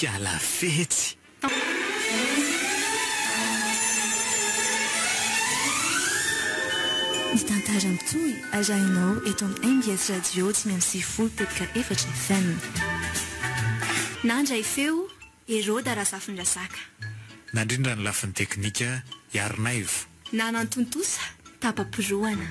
kiala fetsy. Ny tantara mitohy arahinao eto amin'ny MBS Radio 90.4 FM. Nandray feo Heroda Razafindrasaka. Nandrindra ny lafin'ny teknika Yarnaivo. Nanantontosa tapapiroana.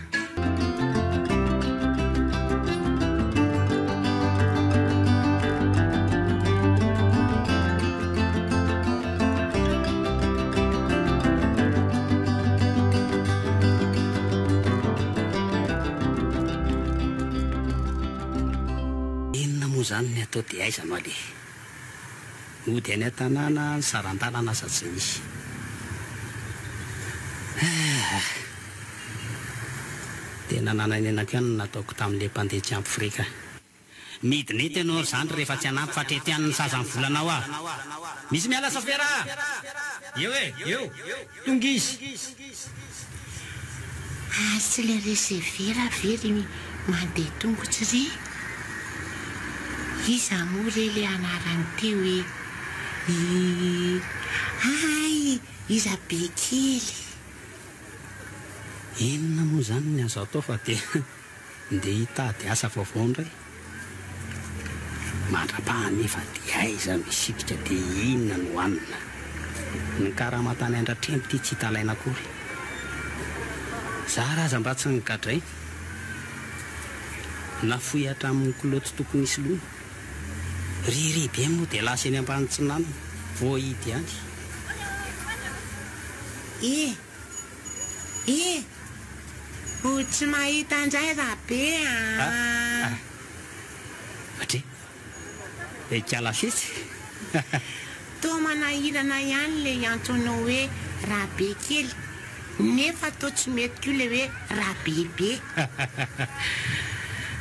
Zany ny atao dia aiza no ale ody any an-tanàna ny saran-tanàna sady zay misy tena nananenako ihany nataoko tamin'ilay mpandeha tsy ampy Afrika midinety ianao zany rehefa tsy anampy fa trety ihany ny sazany volanao ah misy miala safera eo eo tonga izy sy le resevera very mandeha tongotsy ry iza moa re le anarany teo hoe ay iza be kely inona moa zany ny azo atao fa dia ndeha hitady asa vaovao indray mandra-pahanefa dia aiza misipika dia inona no hoanina ny karaha-matany andratrempo ty tsy hitalaina akory za raza mba tsy nigadray nafoy hatramin'ny koloty tokony isy loha ry be moa dia lasa eny ambanitsinany vo hidy any ho tsy mahita andray raha be atre ekala fetsy to manahirana ihany le antonao hoe raha be kely nefa to tsy mety koa le hoe raha bebe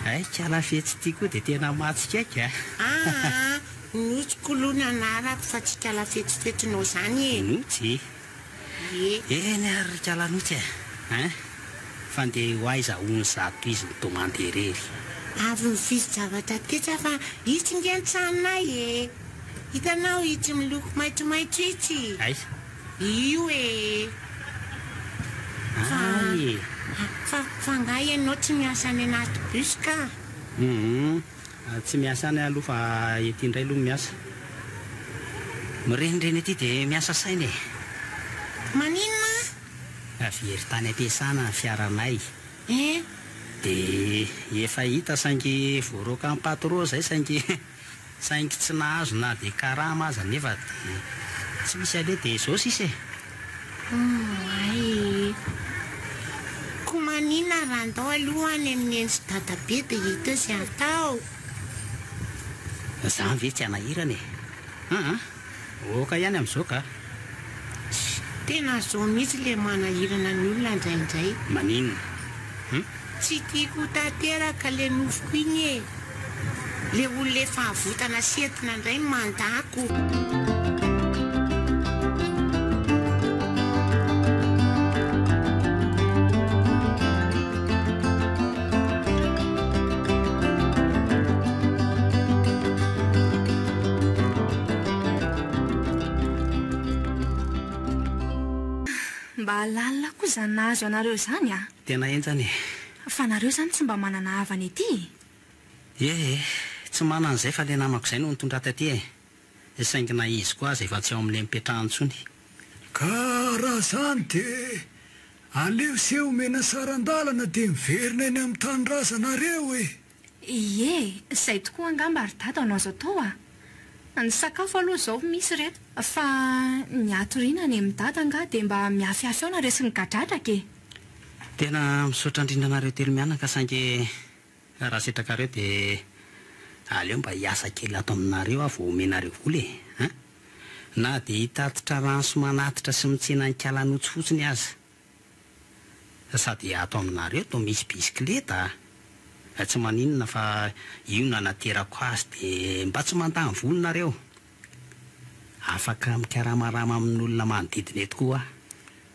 ay kiala fetsy ty koa dia tena matsikaiky notsy kolony anarako fa tsy kiala fetsifetsinao zany notsy eny ary kiala notsy fa ndeha ho aiza hony zato izy ny tomandeha rery avy mivizy zavatra tetsa fa itsy ngenitsanonay hitanao itsy miloko maitsomaitso itsy aiza io fa nga ianao tsy miasa any anaty bus ka tsy miasa any aloha fa ety indray aloha miasa mirenireny ety dia miasa saina maninona very tany ampiasana ny fiaranay dia efa hita saingy voaroka amin'ny patro zay saingy tsy nahazo na dia karama aza nefa dia tsy misy ale dia izao sisy ko maninona raha andao aloha any amin'ny endry dadabe dia hita sy atao za ve tsy anahirana oka ihany amin'izao ka tena zao mihitsy le manahirana ny olona indraindray maninona tsy tiako tanteraka le nofoko iny le olona efa avotana sentina indray mandako mba lalina koa zany nahazo anareo zany tena enjany fa nareo zany tsy mba manana havany ety tsy manan'izay fa le namako izay no nitondra taty saingina izy koa aza efa tsy ao amin'le mipetrahantsony ka raha zany dia aleo seho mena sarandalana dia miverina eny amin'ny tanindrazanareo izay tokoa angamba ary dada anao azo atao ny sakafo aloha zao misy reto fa ny atoriana ny midada nga dia mba miafiafy ao nareo sy ny gadradraka tena misaotra indrindranareo telo mianaka saingy raha setrakareo dia aleo mba hiasa kely ato aminareo vo omenareo voly na dia hitatitra rano sy manatitra sy mitsena ny kalanotsy fotsiny aza sady ato aminareo to misy bisikleta tsy maninona fa io nanaterako azy dia mba tsy mandany volonareo afaka mikaramarama amin'olona manodidina eto koa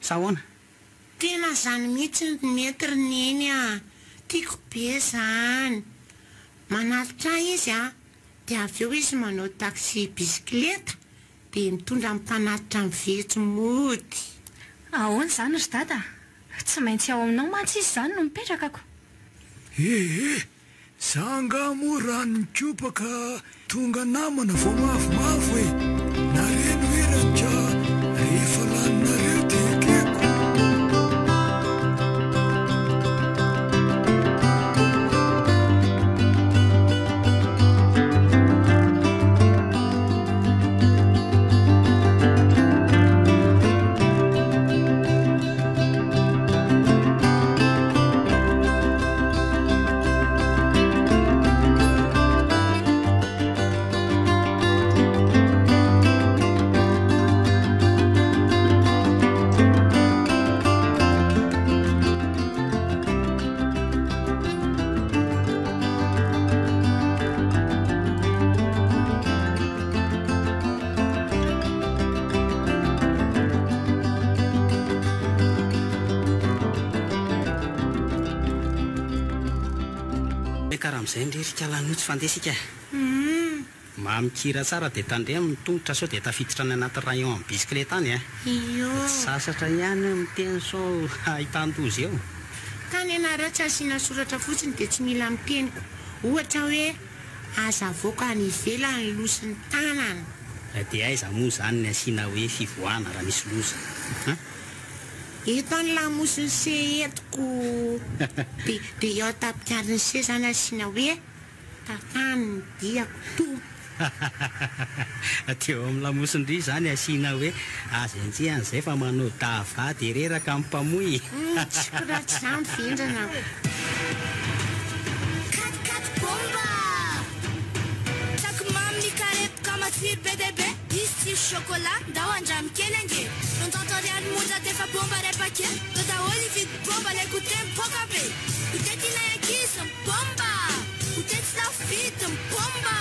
sahoana tena zany mihitsy metry ny eny tiako be zany manalitra izy dia avy eo izy manao taxi bisikileta dia mitondra mipanatitra ny vetsy mody. Ahoana izany ry dada? Tsy maintsy ao aminao mantsy izy izany no mipetrakako. Zanga mo rano mikopaka tonga namana vao mafimafy e. Nareno heratra rehefa laninareo dia keko. Izay ndrerika lanotsy fandesika mamikira tsara dia tandrea mitongotra sao dia tafiditra any anaty rayon amin'ny bisikileta any sasatra ihany miteny sao ahitan-dozy eo tany ianareo tsy asiana soratra fotsiny dia tsy mila miteniko ohatra hoe aza voaka ny ivelany losiny tanana dia aiza moa izany ny asiana hoe fivoahana raha misy loza eto ny lamosiny se etiko dia eo tapikariny se zany asiana hoe tatany ny diako tompo teo amin'ny lamosindry zany asiana hoe aza enjehan'izay fa manao davady reraka amin'ny mpamoy tsy koratsy izany vendrana Kat bomba Takmam nikarepoka matsiro be dia be izy tsisy chocolat ndao andramy kely ange nontantoriany monja tefa bomba repake to daholo ividy bomba le kote mipoka be hotety inayankisy bomba hotety lafo vidy bomba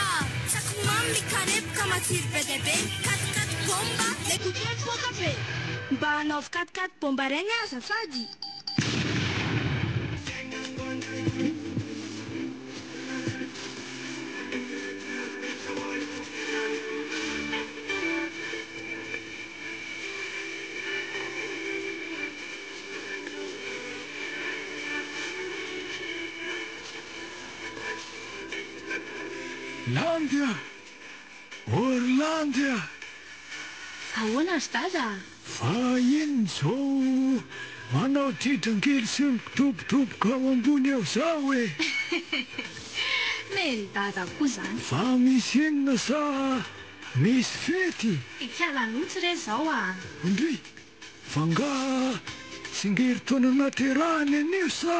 Takmam nikarepoka matsiro be dia be kat bomba le kote mipoka be mba hanaovy kat bomba regny aza fady Landia! Orlandia! Ahoana ry dada? Fa ino zao manao tridrankely sy mitobitoboka ao ambony ao zao e. Mery dada koa izany. Fa misy inona sa misy fety? Kialanotsy re zao Ndry, fa nga tsingerin-taona naterahany anio sa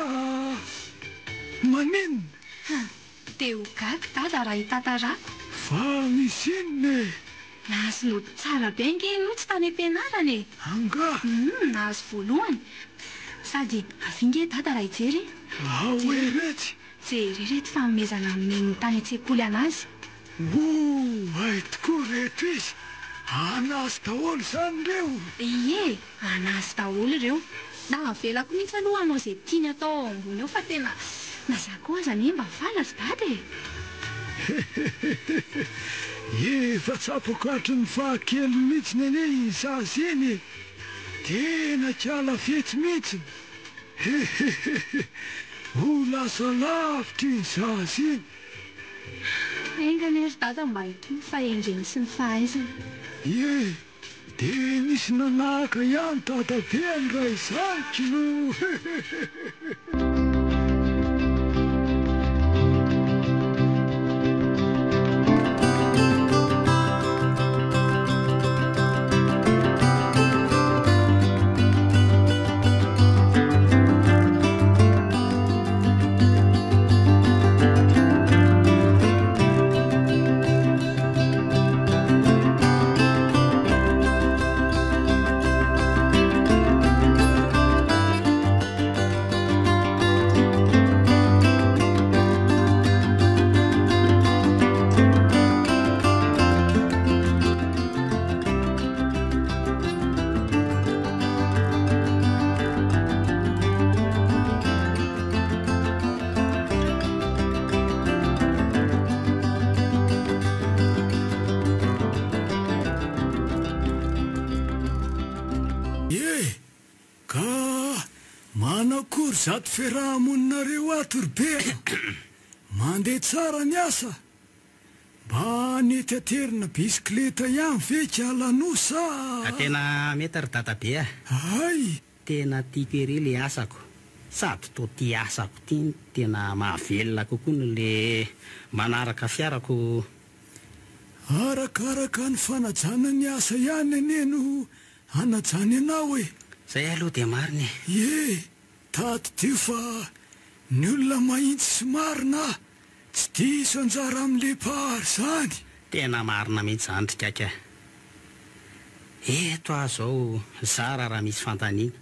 maninona? Dia ho gaga dada raha hitantarako. Fa misy inona e? Nahazo loto tsara be angelotsy tany am-pianarana e. Anga? Nahazo voalohany. Sady avinge dada raha hijery. Ahoe retsy? Jery reto fanomezana amin'ny tany an-tsekoly anazy. Ay tokoa reto izy. Anazy daholo izany reo. Ie, anazy daholo ireo. Na avelako mihitsy aloha anao izay tiany atao ao ambony eo fa tena nazako aza ny mba vala sy dada e. Efa tsapako hatry ny fahakely mihitsiny anie zaza iny. Tena kiala fetsy mihitsiny. Ho lasa lavitra iny zaza iny. Engany ry dada mba hito ny fahendreny sy ny fahaizany. Ie, dia nisy nanahaka ihany dadabeany raha izaniko no. zato fiarahamoninareo atorbe mandeha tsara ny asa mba nety aterina bisikileta ihany veka alanosa tena mety ry dadabe ay tena tiako ery le asako sady to ty asako ty tena mahavelona kokoa no le manaraka fiarako arakaraka ny fanajana ny asa ihany aneno anajany anao e zay aloha de mariny tato teo fa ny olona mahitsy sy marina tsy diso anjara amin'le pahary zany tena marina mihitsy zandrikaka eto aho zao zara raha misy fantaniana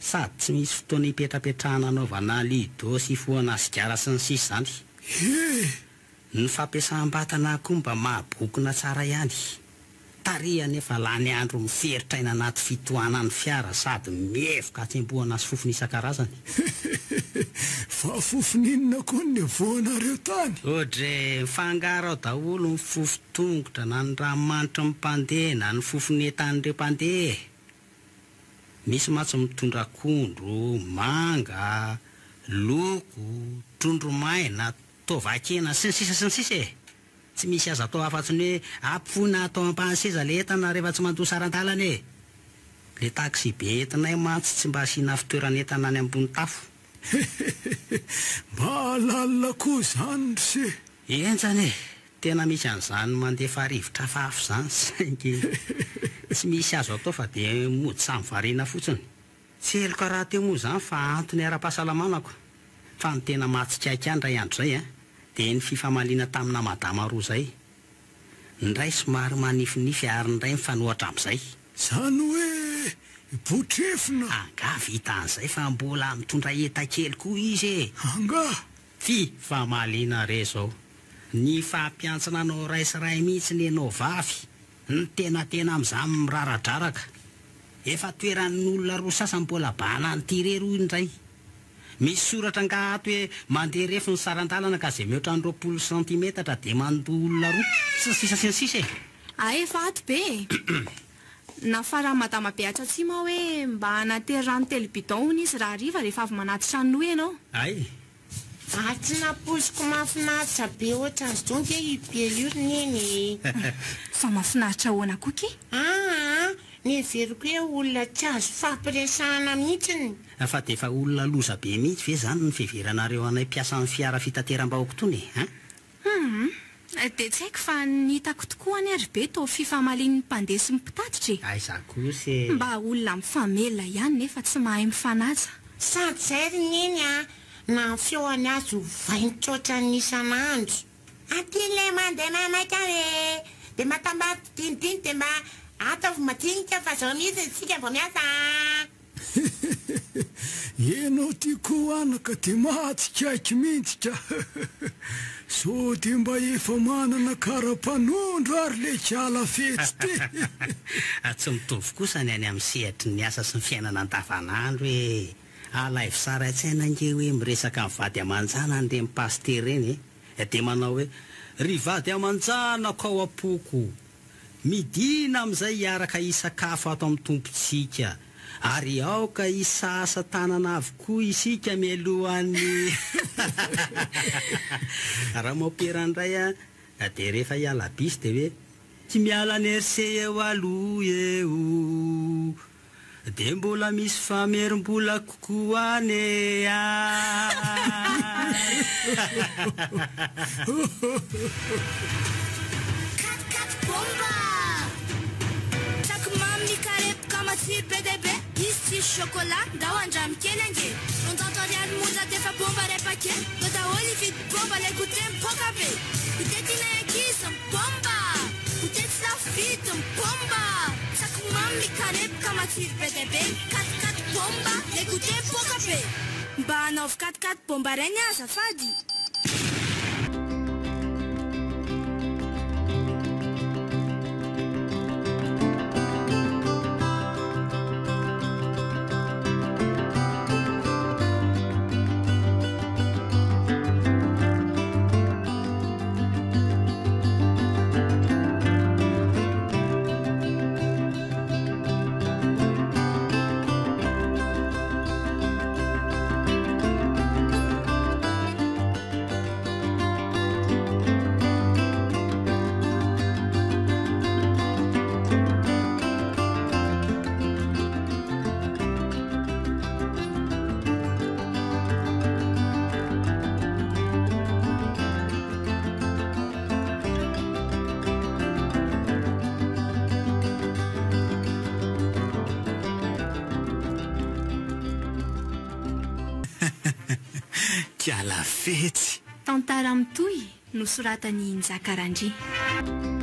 sady tsy misy fotoana hipetrapetrahana anaovana lido sy foana sigara sy ny sisy zany ny fampiasam-batana koa mba mahabokona tsara ihany taria nefa lany andro miferitra anaty fitohanany fiara sady mihevoka atsembohana sy fofony isan-karazany fa fofoninona koa ny voanareo tany ohatra mifangaro ao daholo ny fofo-tongotra na ny ranomanitra mimpandeha na ny fofonentan'ireo mpandeha misy matsy mitondra akondro manga loko trondromaina tovakena sy ny sisa tsy misy aza atao afa-tsy ny hoe ampona atao ampanseza le entana rehefa tsy mandoa saran-dalana le taxi be entinay mantsy tsy mba asiana fitoeranentana any ambony tafo mba lalina koa zany se enjany tena misy an'izany mandefa rivotra fafo zany saingy tsy misy azo atao fa de mody samy variana fotsiny tsy heloka raha teo moa zany fa antony ara-pahasalamanako fa ny tena matsikaiky any ray andro zay de ny fifamaliana tamina madama roa zay ndray somary manifinify ary ndray mifanohatra amin'izay zany hoe botrefina anga vita an'izay fa mbola mitondra eta-kely koa izy anga fifamaliana re zao ny fampiantsana anao raisiray mihitsy ny anao vavy ny tena amin'izany miraradraraka efa toeran'ny olona roa sasany mbola bana ny tireroa indray misy soratra nga ato hoe mandeha refo ny saran-dalana ka zay mihoatra ny 20 centimetatra de mandoa olona roa sy ny sisa efa ato be nafara madama beatra tsy ma hoe mba anatery rano telebidon hony izy raha riva rehefa avy manaty tranony enao ay tsy naposiko mahafinaritra be ohatra azy donge ibeirony eny fa mahafinaritra hoana koky ny everiko hoe olona tsy azo fampiresahana mihitsiny fa de efa olona loza be mihitsy ve zany ny fiheveranareo anay mpiasa ny fiara fitateram-bahoaka tony de tsy haiko fa nitako tokoa any ary be to fifamalin'ny mpandeha sy mipitatitra ay za kosy mba olona mifamelona ihany nefa tsy mahay mifanaja sady zay ry nyeny na feoany azo vaintsotra ny isan'andro aty le mandeha mamaika re de matambady dinidiny de mba ataovy madinika fa zao mihitsy tsika vao miasa enao ty koa anaka de mahatsikaiky mihitsy ka so de mba efa manana kara-panondro ary le kiala fetsy ty tsy mitovy kosa ny any amin'ny sehatry ny asa sy ny fiainana andavanandro hoe alaivo sara tsaina nge hoe miresaka mivady amanjana an'ireny paster reny de manao hoe ry vady amanjana ka ao apoko midina amin'izay hiaraka isakafo ato amin'ny tompontsika ary aoka isasa tanana avokoa isika mialohan'ny raha maoperan'indray de rehefa hiala bisy de hoe tsy miala ny RC eo aloha eo de mbola misy famerim-bola kokoa any Matsiro be de be, izy tsisy chocolat, ndao andramy kely ange Rontato ariary monja tefa bomba repa-ke Do daholo ividy bomba le goûter mipoka be Itety inayakizy mibomba Itety lafo vidy mibomba Tsako mamy karepoka matsiro be de be Katy bomba le goûter mipoka be Mba anaovy katy bomba reny aza fady kiala fetsy tantara mitoy nosoratany Njakarandria.